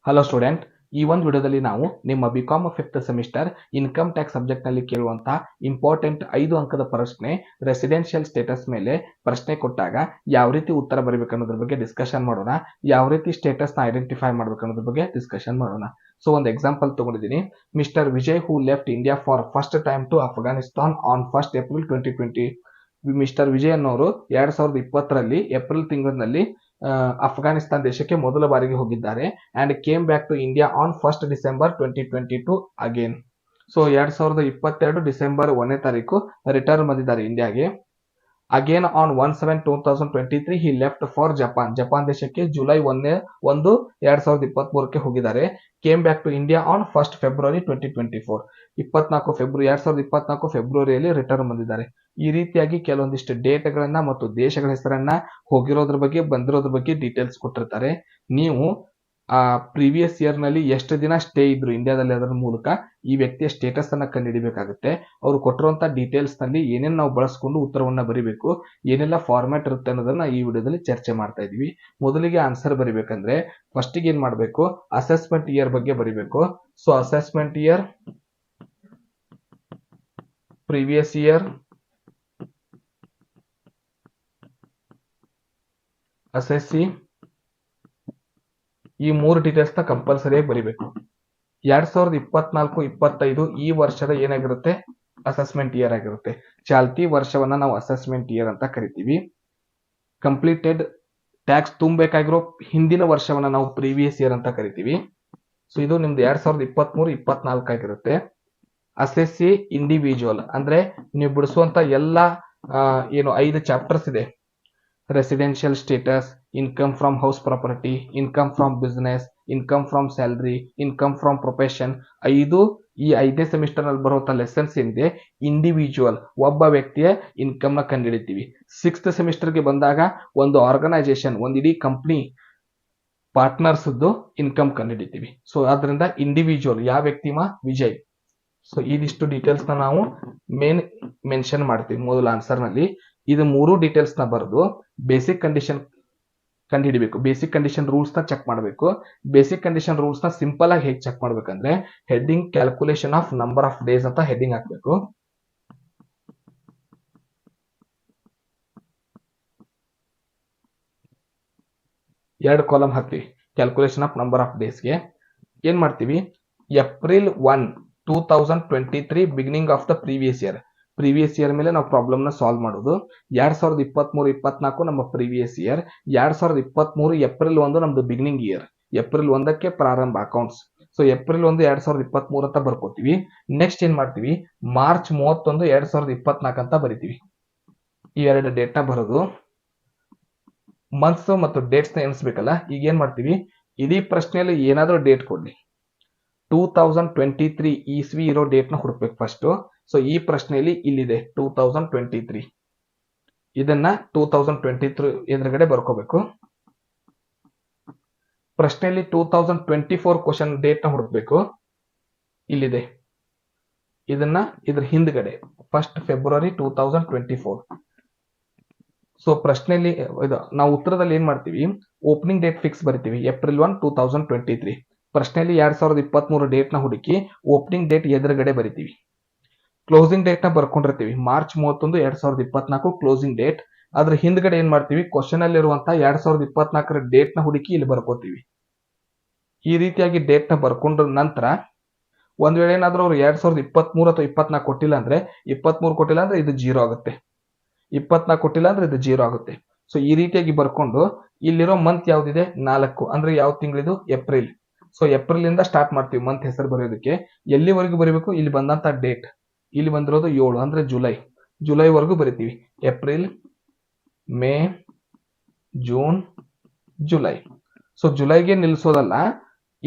Hello student, ಈ ಒಂದು ವಿಡಿಯೋದಲ್ಲಿ ನಾವು ನಿಮ್ಮ BCom 5th semester income tax subject ನಲ್ಲಿ ಕೇಳುವಂತಹ ಇಂಪಾರ್ಟೆಂಟ್ 5 ಅಂಕದ ಪ್ರಶ್ನೆ ರೆಸಿಡೆನ್ಷಿಯಲ್ ಸ್ಟೇಟಸ್ ಮೇಲೆ ಪ್ರಶ್ನೆ ಕೊಟ್ಟಾಗ ಯಾವ ರೀತಿ ಉತ್ತರ ಬರಬೇಕು ಅನ್ನೋದ್ರ ಬಗ್ಗೆ ಡಿಸ್ಕಷನ್ ಮಾಡೋಣ. ಯಾವ ರೀತಿ ಸ್ಟೇಟಸ್ ನ ಐಡೆಂಟಿಫೈ ಮಾಡಬೇಕು ಅನ್ನೋದ್ರ ಬಗ್ಗೆ ಡಿಸ್ಕಷನ್ ಮಾಡೋಣ. ಸೊ ಒಂದು ಎಕ್ಸಾಂಪಲ್ ತಗೊಂಡಿದ್ದೀನಿ. Mister Vijay who left India for first time to Afghanistan on 1st April 2020. Mister Vijay ಅನ್ನೋರು 2020ರಲ್ಲಿ ಏಪ್ರಿಲ್ ತಿಂಗಳಿನಲ್ಲಿ ಅಫ್ಘಾನಿಸ್ತಾನ್ ದೇಶಕ್ಕೆ ಮೊದಲ ಬಾರಿಗೆ ಹೋಗಿದ್ದಾರೆ and came back to India on 1st December 2022 again. So 2022 December 1ನೇ ತಾರೀಕು ರಿಟರ್ನ್ ಬಂದಿದ್ದಾರೆ ಇಂಡಿಯಾಗೆ. Again on 1/7/2023 he left for Japan ದೇಶಕ್ಕೆ ಜುಲೈ 1 2023ಕ್ಕೆ ಹೋಗಿದ್ದಾರೆ. Came back to India on 1st February 2024. 2024 ಫೆಬ್ರವರಿಯಲ್ಲಿ ರಿಟರ್ನ್ ಬಂದಿದ್ದಾರೆ. ಈ ರೀತಿಯಾಗಿ ಕೆಲವೊಂದಿಷ್ಟು ಡೇಟ್ಗಳನ್ನ ಮತ್ತು ದೇಶಗಳ ಹೆಸರನ್ನ, ಹೋಗಿರೋದ್ರ ಬಗ್ಗೆ, ಬಂದಿರೋದ್ರ ಬಗ್ಗೆ ಡೀಟೇಲ್ಸ್ ಕೊಟ್ಟಿರ್ತಾರೆ. ನೀವು ಪ್ರೀವಿಯಸ್ ಇಯರ್ ನಲ್ಲಿ ಎಷ್ಟು ದಿನ ಸ್ಟೇ ಇದ್ರು ಇಂಡಿಯಾದಲ್ಲಿ ಅದರ ಮೂಲಕ ಈ ವ್ಯಕ್ತಿಯ ಸ್ಟೇಟಸ್ ಅನ್ನ ಕಂಡುಹಿಡಿಬೇಕಾಗುತ್ತೆ. ಅವರು ಕೊಟ್ಟಿರುವಂತ ಡೀಟೇಲ್ಸ್ ನಲ್ಲಿ ಏನೇನು ನಾವು ಬಳಸ್ಕೊಂಡು ಉತ್ತರವನ್ನ ಬರಿಬೇಕು, ಏನೆಲ್ಲ ಫಾರ್ಮ್ಯಾಟ್ ಇರುತ್ತೆ ಅನ್ನೋದನ್ನ ಈ ವಿಡಿಯೋದಲ್ಲಿ ಚರ್ಚೆ ಮಾಡ್ತಾ ಇದೀವಿ. ಮೊದಲಿಗೆ ಆನ್ಸರ್ ಬರಿಬೇಕಂದ್ರೆ ಫಸ್ಟ್ ಏನ್ ಮಾಡಬೇಕು, ಅಸೆಸ್ಮೆಂಟ್ ಇಯರ್ ಬಗ್ಗೆ ಬರಿಬೇಕು. So assessment year, previous year, assessee, ಈ ಮೂರು ಡೀಟೇಲ್ಸ್ ನ ಕಂಪಲ್ಸರಿಯಾಗಿ ಬರಿಬೇಕು. 2024-25 ಈ ವರ್ಷದ ಏನಾಗಿರುತ್ತೆ, ಅಸೆಸ್ಮೆಂಟ್ ಇಯರ್ ಆಗಿರುತ್ತೆ. ಚಾಲ್ತಿ ವರ್ಷವನ್ನ ನಾವು ಅಸೆಸ್ಮೆಂಟ್ ಇಯರ್ ಅಂತ ಕರಿತೀವಿ. ಕಂಪ್ಲೀಟೆಡ್ ಟ್ಯಾಕ್ಸ್ ತುಂಬಬೇಕಾಗಿರೋ ಹಿಂದಿನ ವರ್ಷವನ್ನ ನಾವು ಪ್ರೀವಿಯಸ್ ಇಯರ್ ಅಂತ ಕರಿತೀವಿ. ಸೊ ಇದು ನಿಮ್ದು 2023-24 ಆಗಿರುತ್ತೆ. ಅಸೆಸ್ಸಿ ಇಂಡಿವಿಜುವಲ್ ಅಂದ್ರೆ ನೀವು ಬಿಡಿಸುವಂತ ಎಲ್ಲ ಏನು 5 ಚಾಪ್ಟರ್ಸ್ ಇದೆ, residential status, income from house property, income from business, income from salary, income from profession, ಈ 5ನೇ ಸೆಮಿಸ್ಟರ್ ನಲ್ಲಿ ಬರುವಂತ ಲೆಸನ್ಸ್ ಏನಿದೆ ಇಂಡಿವಿಜುವಲ್ ಒಬ್ಬ ವ್ಯಕ್ತಿಯ ಇನ್ಕಮ್ ನ ಕಂಡುಹಿಡಿತೀವಿ. 6th ಸೆಮಿಸ್ಟರ್ಗೆ ಬಂದಾಗ ಒಂದು ಆರ್ಗನೈಸೇಷನ್, ಒಂದು ಇಡೀ ಕಂಪ್ನಿ ಪಾರ್ಟ್ನರ್ಸ್ ಇನ್ಕಮ್ ಕಂಡುಹಿಡಿತೀವಿ. ಸೊ ಆದ್ರಿಂದ ಇಂಡಿವಿಜುವಲ್ ಯಾವ ವ್ಯಕ್ತಿ ವಿಜಯ್. ಸೊ ಇದಿಷ್ಟು ಡೀಟೇಲ್ಸ್ ನ ನಾವು ಮೆನ್ಷನ್ ಮಾಡ್ತೀವಿ ಮೊದಲ ಆನ್ಸರ್ ನಲ್ಲಿ. ಇದು 3 ಡೀಟೇಲ್ಸ್ ನ ಬರೆದು ಬೇಸಿಕ್ ಕಂಡೀಷನ್ ಕಂಡುಹಿಡಿಬೇಕು. ಬೇಸಿಕ್ ಕಂಡೀಷನ್ ರೂಲ್ಸ್ ನ ಚೆಕ್ ಮಾಡಬೇಕು. ಬೇಸಿಕ್ ಕಂಡೀಷನ್ ರೂಲ್ಸ್ ನ ಸಿಂಪಲ್ ಆಗಿ ಹೇಗೆ ಚೆಕ್ ಮಾಡ್ಬೇಕಂದ್ರೆ heading calculation of number of days ಅಂತ ಹೆಡ್ಡಿಂಗ್ ಹಾಕ್ಬೇಕು. ಎರಡು ಕಾಲಮ್ ಹಾಕ್ತೀವಿ ಕ್ಯಾಲ್ಕುಲೇಷನ್ ಆಫ್ ನಂಬರ್ ಆಫ್ ಡೇಸ್ಗೆ. ಏನ್ ಮಾಡ್ತೀವಿ, April 1, 2023 beginning of the previous year ಮೇಲೆ ನಾವು ಪ್ರಾಬ್ಲಮ್ ನ ಸಾಲ್ವ್ ಮಾಡೋದು. 2023-24 ನಮ್ಮ ಪ್ರೀವಿಯಸ್ ಇಯರ್, 2023 ಏಪ್ರಿಲ್ 1 ನಮ್ದು ಬಿಗಿನಿಂಗ್ ಇಯರ್, ಏಪ್ರಿಲ್ 1ಕ್ಕೆ ಪ್ರಾರಂಭ ಅಕೌಂಟ್ಸ್. ಸೊ ಏಪ್ರಿಲ್ 1 2023 ಅಂತ ಬರ್ಕೋತೀವಿ. ನೆಕ್ಸ್ಟ್ ಏನ್ ಮಾಡ್ತೀವಿ, ಮಾರ್ಚ್ 31 2024 ಅಂತ ಬರಿತೀವಿ. ಈ ಎರಡು ಡೇಟ್ ನ ಬರೋದು. ಮಂತ್ಸ್ ಮತ್ತು ಡೇಟ್ಸ್ ನ ಎಣಿಸ್ಬೇಕಲ್ಲ. ಈಗ ಏನ್ ಮಾಡ್ತೀವಿ, ಇಡೀ ಪ್ರಶ್ನೆಯಲ್ಲಿ ಏನಾದ್ರೂ ಡೇಟ್ ಕೊಡ್ಲಿ, 2023 ಇಸ್ವಿ ಇರೋ ಡೇಟ್ ನ ಹುಡುಕ್ಬೇಕು ಫಸ್ಟ್. ಸೊ ಈ ಪ್ರಶ್ನೆಯಲ್ಲಿ ಇಲ್ಲಿದೆ 2023, ಇದನ್ನ 2023 ಎದುರುಗಡೆ ಬರ್ಕೋಬೇಕು. ಪ್ರಶ್ನೆಯಲ್ಲಿ 2024 ಕ್ವಶನ್ ಡೇಟ್ ನ ಹುಡುಕ್ಬೇಕು, ಇಲ್ಲಿದೆ, ಇದನ್ನ ಇದ್ರ ಹಿಂದ್ಗಡೆ 1st February 2024. ಸೊ ಪ್ರಶ್ನೆಯಲ್ಲಿ ನಾವು ಉತ್ತರದಲ್ಲಿ ಏನ್ ಮಾಡ್ತೀವಿ, ಓಪನಿಂಗ್ ಡೇಟ್ ಫಿಕ್ಸ್ ಬರಿತೀವಿ April 1, 2023. ಪ್ರಶ್ನೆಯಲ್ಲಿ 2023 ಡೇಟ್ ನ ಹುಡುಕಿ ಓಪನಿಂಗ್ ಡೇಟ್ ಎದುರುಗಡೆ ಬರಿತೀವಿ. ಕ್ಲೋಸಿಂಗ್ ಡೇಟ್ ನ ಬರ್ಕೊಂಡಿರ್ತೀವಿ ಮಾರ್ಚ್ 31, 2024 ಕ್ಲೋಸಿಂಗ್ ಡೇಟ್. ಅದ್ರ ಹಿಂದ್ಗಡೆ ಏನ್ ಮಾಡ್ತೀವಿ, ಕ್ವಶನ್ ಅಲ್ಲಿ ಇರುವಂತಹ 2024 ಡೇಟ್ ನ ಹುಡುಕಿ ಇಲ್ಲಿ ಬರ್ಕೋತೀವಿ. ಈ ರೀತಿಯಾಗಿ ಡೇಟ್ ನ ಬರ್ಕೊಂಡ್ರ ನಂತರ ಒಂದ್ ವೇಳೆ ಏನಾದ್ರೂ ಅವ್ರು 2023 ಅಥವಾ 24 ಕೊಟ್ಟಿಲ್ಲ ಅಂದ್ರೆ, 23 ಕೊಟ್ಟಿಲ್ಲ ಅಂದ್ರೆ ಇದು 0 ಆಗುತ್ತೆ, 24 ಕೊಟ್ಟಿಲ್ಲ ಅಂದ್ರೆ ಇದು 0 ಆಗುತ್ತೆ. ಸೊ ಈ ರೀತಿಯಾಗಿ ಬರ್ಕೊಂಡು ಇಲ್ಲಿರೋ ಮಂತ್ ಯಾವ್ದಿದೆ 4 ಅಂದ್ರೆ ಯಾವ ತಿಂಗಳಿದು, ಏಪ್ರಿಲ್. ಸೊ ಏಪ್ರಿಲ್ ಇಂದ ಸ್ಟಾರ್ಟ್ ಮಾಡ್ತೀವಿ ಮಂತ್ ಹೆಸರು ಬರೆಯೋದಕ್ಕೆ. ಎಲ್ಲಿವರೆಗೂ ಬರೀಬೇಕು, ಇಲ್ಲಿ ಬಂದಂತ ಡೇಟ್, ಇಲ್ಲಿ ಬಂದಿರೋದು 7 ಅಂದ್ರೆ ಜುಲೈ ವರೆಗೂ ಬರಿತೀವಿ. April, May, June, July. So ಜುಲೈಗೆ ನಿಲ್ಲಿಸೋದಲ್ಲ,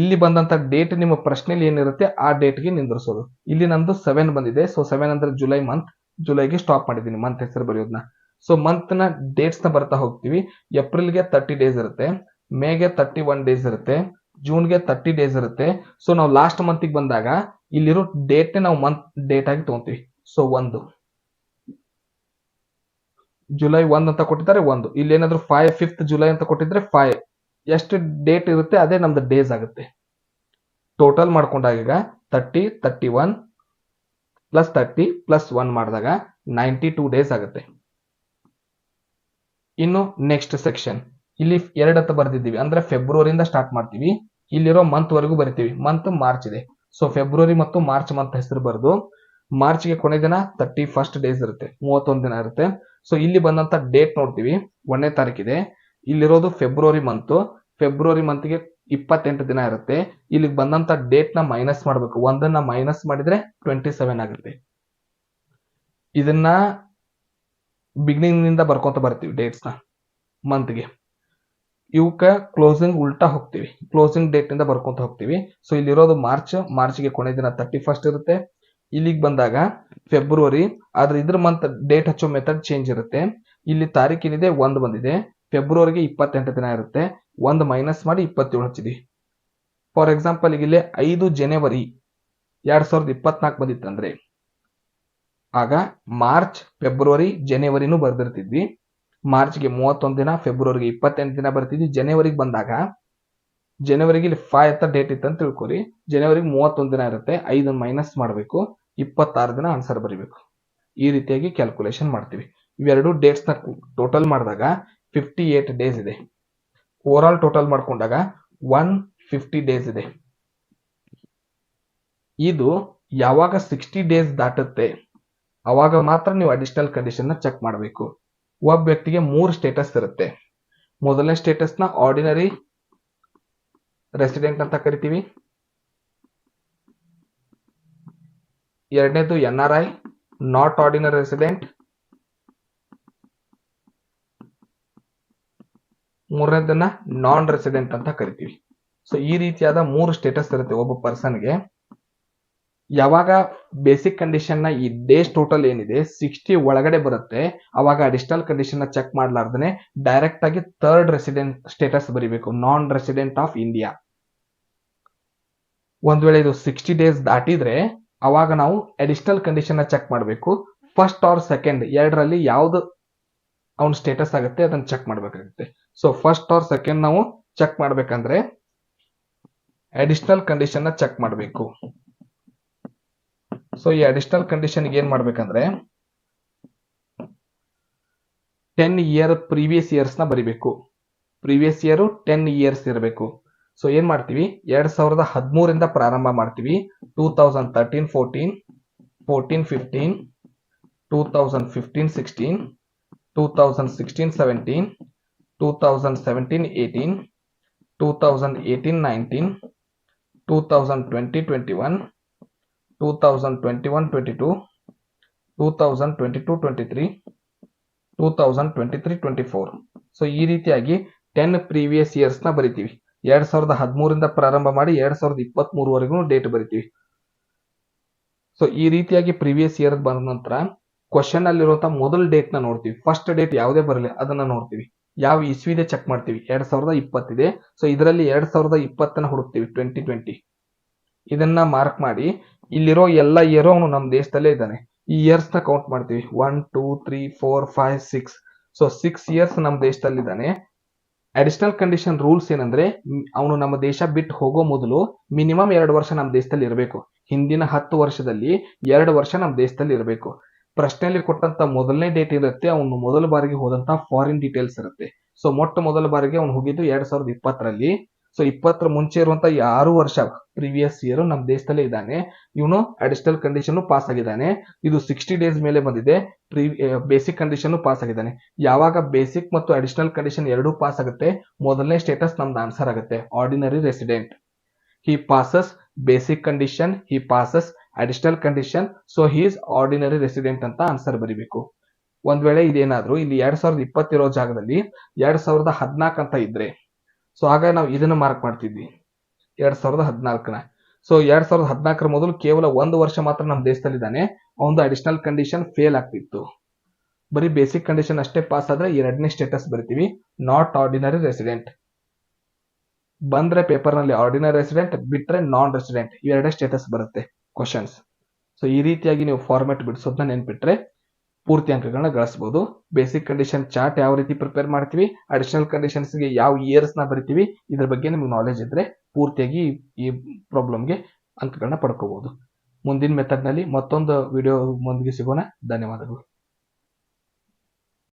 ಇಲ್ಲಿ ಬಂದಂತ ಡೇಟ್ ನಿಮ್ಮ ಪ್ರಶ್ನೆಯಲ್ಲಿ ಏನಿರುತ್ತೆ ಆ ಡೇಟ್ಗೆ ನಿಂದಿರಿಸೋದು. ಇಲ್ಲಿ ನಮ್ದು 7 ಬಂದಿದೆ. ಸೊ 7 ಅಂದ್ರೆ ಜುಲೈ ಮಂತ್, ಜುಲೈಗೆ ಸ್ಟಾಪ್ ಮಾಡಿದ್ದೀನಿ ಮಂತ್ ಹೆಸರು ಬರೆಯೋದನ್ನ. ಸೊ ಮಂತ್ ನ ಡೇಟ್ಸ್ ನ ಬರ್ತಾ ಹೋಗ್ತೀವಿ. ಏಪ್ರಿಲ್ಗೆ 30 ಡೇಸ್ ಇರುತ್ತೆ, ಮೇಗೆ 31 ಡೇಸ್ ಇರುತ್ತೆ, ಜೂನ್ಗೆ 30 ಡೇಸ್ ಇರುತ್ತೆ. ಸೊ ನಾವು ಲಾಸ್ಟ್ ಮಂತ್ ಬಂದಾಗ ಇಲ್ಲಿರೋ ಡೇಟ್ ನಾವು ಮಂತ್ ಡೇಟ್ ಆಗಿ ತಗೊಂತೀವಿ. ಸೊ 1 ಜುಲೈ 1 ಅಂತ ಕೊಟ್ಟಿದ್ದಾರೆ 1, ಇಲ್ಲಿ ಏನಾದ್ರು 5th ಜುಲೈ ಅಂತ ಕೊಟ್ಟಿದ್ರೆ 5, ಎಷ್ಟು ಡೇಟ್ ಇರುತ್ತೆ ಅದೇ ನಮ್ದು ಡೇಸ್ ಆಗುತ್ತೆ. ಟೋಟಲ್ ಮಾಡ್ಕೊಂಡಾಗ ಈಗ 30 31 ಪ್ಲಸ್ 30 ಪ್ಲಸ್ 1 ಮಾಡಿದಾಗ 92 ಡೇಸ್ ಆಗುತ್ತೆ. ಇನ್ನು ನೆಕ್ಸ್ಟ್ ಸೆಕ್ಷನ್ ಇಲ್ಲಿ 2 ಅಂತ ಬರ್ದಿದ್ದೀವಿ, ಅಂದ್ರೆ ಫೆಬ್ರವರಿಯಿಂದ ಸ್ಟಾರ್ಟ್ ಮಾಡ್ತೀವಿ. ಇಲ್ಲಿರೋ ಮಂತ್ ವರೆಗೂ ಬರಿತೀವಿ. ಮಂತ್ ಮಾರ್ಚ್ ಇದೆ, ಸೊ ಫೆಬ್ರವರಿ ಮತ್ತು ಮಾರ್ಚ್ ಮಂತ್ ಹೆಸರು ಬರೆದು ಮಾರ್ಚ್ಗೆ ಕೊನೆ ದಿನ 31 ಡೇಸ್ ಇರುತ್ತೆ, 31 ದಿನ ಇರುತ್ತೆ. ಸೊ ಇಲ್ಲಿ ಬಂದಂತ ಡೇಟ್ ನೋಡ್ತೀವಿ, 1ನೇ ತಾರೀಕಿದೆ. ಇಲ್ಲಿರೋದು ಫೆಬ್ರವರಿ ಮಂತ್ಗೆ 28 ದಿನ ಇರುತ್ತೆ. ಇಲ್ಲಿಗೆ ಬಂದಂತ ಡೇಟ್ ನ ಮೈನಸ್ ಮಾಡಬೇಕು, ಒಂದನ್ನ ಮೈನಸ್ ಮಾಡಿದ್ರೆ 27 ಆಗುತ್ತೆ. ಇದನ್ನ ಬಿಗಿನಿಂಗ್ ನಿಂದ ಬರ್ಕೊಂತ ಬರ್ತೀವಿ ಡೇಟ್ಸ್ ನ ಮಂತ್ಗೆ. ಇವಕ್ಕ ಕ್ಲೋಸಿಂಗ್ ಉಲ್ಟಾ ಹೋಗ್ತೀವಿ, ಕ್ಲೋಸಿಂಗ್ ಡೇಟ್ ಇಂದ ಬರ್ಕೊಂತ ಹೋಗ್ತೀವಿ. ಸೊ ಇಲ್ಲಿರೋದು ಮಾರ್ಚ್ಗೆ ಕೊನೆ ದಿನ 31 ಇರುತ್ತೆ. ಇಲ್ಲಿಗೆ ಬಂದಾಗ ಫೆಬ್ರವರಿ, ಆದ್ರೆ ಇದ್ರ ಮಂತ್ ಡೇಟ್ ಹಚ್ಚೋ ಮೆಥಡ್ ಚೇಂಜ್ ಇರುತ್ತೆ. ಇಲ್ಲಿ ತಾರೀಕಿನಿದೆ 1 ಬಂದಿದೆ, ಫೆಬ್ರವರಿಗೆ 28 ದಿನ ಇರುತ್ತೆ. 1 ಮೈನಸ್ ಮಾಡಿ 27 ಹಚ್ಚಿದ್ವಿ. ಫಾರ್ ಎಕ್ಸಾಂಪಲ್ ಈಗ ಇಲ್ಲಿ 5 ಜನವರಿ 2024 ಬಂದಿತ್ತಂದ್ರೆ ಆಗ ಮಾರ್ಚ್ ಫೆಬ್ರವರಿ ಜನವರಿನೂ ಬರ್ದಿರ್ತಿದ್ವಿ. ಮಾರ್ಚ್ಗೆ 31 ದಿನ, ಫೆಬ್ರವರಿಗೆ 28 ದಿನ ಬರ್ತಿದ್ವಿ. ಜನವರಿಗೆ ಬಂದಾಗ ಜನವರಿಗೆ ಇಲ್ಲಿ 5 ಅಂತ ಡೇಟ್ ಇತ್ತು ಅಂತ ತಿಳ್ಕೊರಿ. ಜನವರಿಗೆ 31 ದಿನ ಇರುತ್ತೆ, 5 ಮೈನಸ್ ಮಾಡಬೇಕು, 26 ದಿನ ಆನ್ಸರ್ ಬರೀಬೇಕು. ಈ ರೀತಿಯಾಗಿ ಕ್ಯಾಲ್ಕುಲೇಷನ್ ಮಾಡ್ತೀವಿ. ಇವೆರಡು ಡೇಟ್ಸ್ ನ ಟೋಟಲ್ ಮಾಡಿದಾಗ 58 ಡೇಸ್ ಇದೆ. ಓವರ್ ಆಲ್ ಟೋಟಲ್ ಮಾಡ್ಕೊಂಡಾಗ 150 ಡೇಸ್ ಇದೆ. ಇದು ಯಾವಾಗ 60 ಡೇಸ್ ದಾಟುತ್ತೆ ಅವಾಗ ಮಾತ್ರ ನೀವು ಅಡಿಷನಲ್ ಕಂಡೀಷನ್ ನ ಚೆಕ್ ಮಾಡಬೇಕು. ಒಬ್ಬ ವ್ಯಕ್ತಿಗೆ 3 ಸ್ಟೇಟಸ್ ಇರುತ್ತೆ. ಮೊದಲನೇ ಸ್ಟೇಟಸ್ ನ ಆರ್ಡಿನರಿ ರೆಸಿಡೆಂಟ್ ಅಂತ ಕರಿತೀವಿ. ಎರಡನೇದು NRI, ನಾಟ್ ಆರ್ಡಿನರಿ ರೆಸಿಡೆಂಟ್. ಮೂರನೇದನ್ನ ನಾನ್ ರೆಸಿಡೆಂಟ್ ಅಂತ ಕರಿತೀವಿ. ಸೊ ಈ ರೀತಿಯಾದ 3 ಸ್ಟೇಟಸ್ ಇರುತ್ತೆ ಒಬ್ಬ ಪರ್ಸನ್ಗೆ. ಯಾವಾಗ ಬೇಸಿಕ್ ಕಂಡೀಷನ್ ನ ಈ ಡೇಸ್ ಟೋಟಲ್ ಏನಿದೆ 60 ಒಳಗಡೆ ಬರುತ್ತೆ ಅವಾಗ ಅಡಿಷನಲ್ ಕಂಡೀಷನ್ ನ ಚೆಕ್ ಮಾಡ್ಲಾರ್ದೇನೆ ಡೈರೆಕ್ಟ್ ಆಗಿ ಥರ್ಡ್ ರೆಸಿಡೆಂಟ್ ಸ್ಟೇಟಸ್ ಬರೀಬೇಕು, ನಾನ್ ರೆಸಿಡೆಂಟ್ ಆಫ್ ಇಂಡಿಯಾ. ಒಂದ್ ವೇಳೆ ಇದು 60 ಡೇಸ್ ದಾಟಿದ್ರೆ ಅವಾಗ ನಾವು ಅಡಿಷನಲ್ ಕಂಡೀಷನ್ ನ ಚೆಕ್ ಮಾಡಬೇಕು. ಫಸ್ಟ್ ಆರ್ ಸೆಕೆಂಡ್ ಎರಡರಲ್ಲಿ ಯಾವ್ದು ಅವನ್ ಸ್ಟೇಟಸ್ ಆಗುತ್ತೆ ಅದನ್ನ ಚೆಕ್ ಮಾಡ್ಬೇಕಾಗುತ್ತೆ. ಸೊ ಫಸ್ಟ್ ಆರ್ ಸೆಕೆಂಡ್ ನಾವು ಚೆಕ್ ಮಾಡ್ಬೇಕಂದ್ರೆ ಅಡಿಷನಲ್ ಕಂಡೀಷನ್ ನ ಚೆಕ್ ಮಾಡಬೇಕು. ಸೊ ಈ ಅಡಿಷನಲ್ ಕಂಡೀಷನ್ ಏನ್ ಮಾಡ್ಬೇಕಂದ್ರೆ 10 ಇಯರ್ ಪ್ರೀವಿಯಸ್ ಇಯರ್ಸ್ ನ ಬರಿಬೇಕು. ಪ್ರೀವಿಯಸ್ ಇಯರ್ 10 ಇಯರ್ಸ್ ಇರಬೇಕು. ಸೊ ಏನ್ ಮಾಡ್ತೀವಿ, 2013 ಇಂದ ಪ್ರಾರಂಭ ಮಾಡ್ತೀವಿ. 2013-14, 14-15, 2015-16, 2016-17, 2017-18, 2018-19, 2020-21, 2021-22, 2022-23, 2023-24. ಸೊ ಈ ರೀತಿಯಾಗಿ 10 ಪ್ರೀವಿಯಸ್ ಇಯರ್ಸ್ ನ ಬರಿತೀವಿ. 2013 ಇಂದ ಪ್ರಾರಂಭ ಮಾಡಿ 2023 ವರೆಗೂ ಡೇಟ್ ಬರಿತೀವಿ. ಸೊ ಈ ರೀತಿಯಾಗಿ ಪ್ರೀವಿಯಸ್ ಇಯರ್ ಬಂದ ನಂತರ ಕ್ವಶನ್ ಅಲ್ಲಿರುವಂತಹ ಮೊದಲ ಡೇಟ್ ನ ನೋಡ್ತೀವಿ. ಫಸ್ಟ್ ಡೇಟ್ ಯಾವುದೇ ಬರಲಿ ಅದನ್ನ ನೋಡ್ತೀವಿ. ಯಾವ ಇಸ್ವಿದೆ ಚೆಕ್ ಮಾಡ್ತೀವಿ, 2020 ಇದೆ. ಸೊ ಇದರಲ್ಲಿ 2020 ಹುಡುಕ್ತೀವಿ, 2020. ಇದನ್ನ ಮಾರ್ಕ್ ಮಾಡಿ ಇಲ್ಲಿರೋ ಎಲ್ಲ ಇಯರ್ ಅವನು ನಮ್ಮ ದೇಶದಲ್ಲೇ ಇದ್ದಾನೆ. ಈ ಇಯರ್ಸ್ ನ ಕೌಂಟ್ ಮಾಡ್ತೀವಿ. 1 2 3 4 5 6. ಸೊ 6 ಇಯರ್ಸ್ ನಮ್ಮ ದೇಶದಲ್ಲಿ ಇದ್ದಾನೆ. ಅಡಿಷನಲ್ ಕಂಡೀಷನ್ ರೂಲ್ಸ್ ಏನಂದ್ರೆ ಅವನು ನಮ್ಮ ದೇಶ ಬಿಟ್ಟು ಹೋಗೋ ಮೊದಲು ಮಿನಿಮಮ್ 2 ವರ್ಷ ನಮ್ಮ ದೇಶದಲ್ಲಿ ಇರಬೇಕು. ಹಿಂದಿನ 10 ವರ್ಷದಲ್ಲಿ 2 ವರ್ಷ ನಮ್ಮ ದೇಶದಲ್ಲಿ ಇರಬೇಕು. ಪ್ರಶ್ನೆಯಲ್ಲಿ ಕೊಟ್ಟಂತ ಮೊದಲನೇ ಡೇಟ್ ಇರುತ್ತೆ, ಅವನು ಮೊದಲ ಬಾರಿಗೆ ಹೋದಂತ ಫಾರಿನ್ ಡೀಟೇಲ್ಸ್ ಇರುತ್ತೆ. ಸೊ ಮೊದಲ ಬಾರಿಗೆ ಅವನು ಹೋಗಿದ್ದು 2020ರಲ್ಲಿ. ಸೊ 20 ಮುಂಚೆ ಇರುವಂತ 6 ವರ್ಷ ಪ್ರೀವಿಯಸ್ ಇಯರ್ ನಮ್ಮ ದೇಶದಲ್ಲೇ ಇದ್ದಾನೆ. ಇವನು ಅಡಿಷನಲ್ ಕಂಡೀಷನ್ ಪಾಸ್ ಆಗಿದ್ದಾನೆ. ಇದು 60 ಡೇಸ್ ಮೇಲೆ ಬಂದಿದೆ. ಬೇಸಿಕ್ ಕಂಡೀಷನ್ ಪಾಸ್ ಆಗಿದ್ದಾನೆ. ಯಾವಾಗ ಬೇಸಿಕ್ ಮತ್ತು ಅಡಿಷನಲ್ ಕಂಡೀಷನ್ ಎರಡೂ ಪಾಸ್ ಆಗುತ್ತೆ ಮೊದಲನೇ ಸ್ಟೇಟಸ್ ನಮ್ದು ಆನ್ಸರ್ ಆಗುತ್ತೆ, ordinary resident. He passes basic condition, he passes additional condition, so he is ordinary resident ಅಂತ ಆನ್ಸರ್ ಬರೀಬೇಕು. ಒಂದ್ ವೇಳೆ ಇದೇನಾದ್ರೂ ಇಲ್ಲಿ 2020 ಇರೋ ಜಾಗದಲ್ಲಿ 2014 ಅಂತ ಇದ್ರೆ ಸೊ ಆಗ ನಾವು ಇದನ್ನ ಮಾರ್ಕ್ ಮಾಡ್ತಿದ್ವಿ 2014ನ. ಸೊ 2014 ಮೊದಲು ಕೇವಲ 1 ವರ್ಷ ಮಾತ್ರ ನಮ್ಮ ದೇಶದಲ್ಲಿ ಇದ್ದಾನೆ, ಅವನದು ಅಡಿಷನಲ್ ಕಂಡೀಷನ್ ಫೇಲ್ ಆಗ್ತಿತ್ತು. ಬರೀ ಬೇಸಿಕ್ ಕಂಡೀಷನ್ ಅಷ್ಟೇ ಪಾಸ್ ಆದ್ರೆ ಎರಡನೇ ಸ್ಟೇಟಸ್ ಬರಿತೀವಿ, ನಾಟ್ ಆರ್ಡಿನರಿ ರೆಸಿಡೆಂಟ್. ಬಂದ್ರೆ ಪೇಪರ್ ನಲ್ಲಿ ಆರ್ಡಿನರಿ ರೆಸಿಡೆಂಟ್, ಬಿಟ್ರೆ ನಾನ್ ರೆಸಿಡೆಂಟ್, ಇವೆರಡೇ ಸ್ಟೇಟಸ್ ಬರುತ್ತೆ ಕ್ವಶನ್ಸ್. ಸೊ ಈ ರೀತಿಯಾಗಿ ನೀವು ಫಾರ್ಮೆಟ್ ಬಿಡಿಸೋದನ್ನ ನೆನ್ಪಿಟ್ರೆ ಪೂರ್ತಿ ಅಂಕಗಳನ್ನ ಗಳಿಸಬಹುದು. ಬೇಸಿಕ್ ಕಂಡೀಷನ್ ಚಾರ್ಟ್ ಯಾವ ರೀತಿ ಪ್ರಿಪೇರ್ ಮಾಡ್ತೀವಿ, ಅಡಿಷನಲ್ ಕಂಡೀಷನ್ಸ್ ಗೆ ಯಾವ ಇಯರ್ಸ್ ನ ಬರಿತೀವಿ, ಇದ್ರ ಬಗ್ಗೆ ನಿಮ್ಗೆ ನಾಲೆಜ್ ಇದ್ರೆ ಪೂರ್ತಿಯಾಗಿ ಈ ಪ್ರಾಬ್ಲಮ್ಗೆ ಅಂಕಗಳನ್ನ ಪಡ್ಕೋಬಹುದು. ಮುಂದಿನ ಮೆಥಡ್ ನಲ್ಲಿ ಮತ್ತೊಂದು ವಿಡಿಯೋ ಮುಂದಿಗೆ ಸಿಗೋಣ. ಧನ್ಯವಾದಗಳು.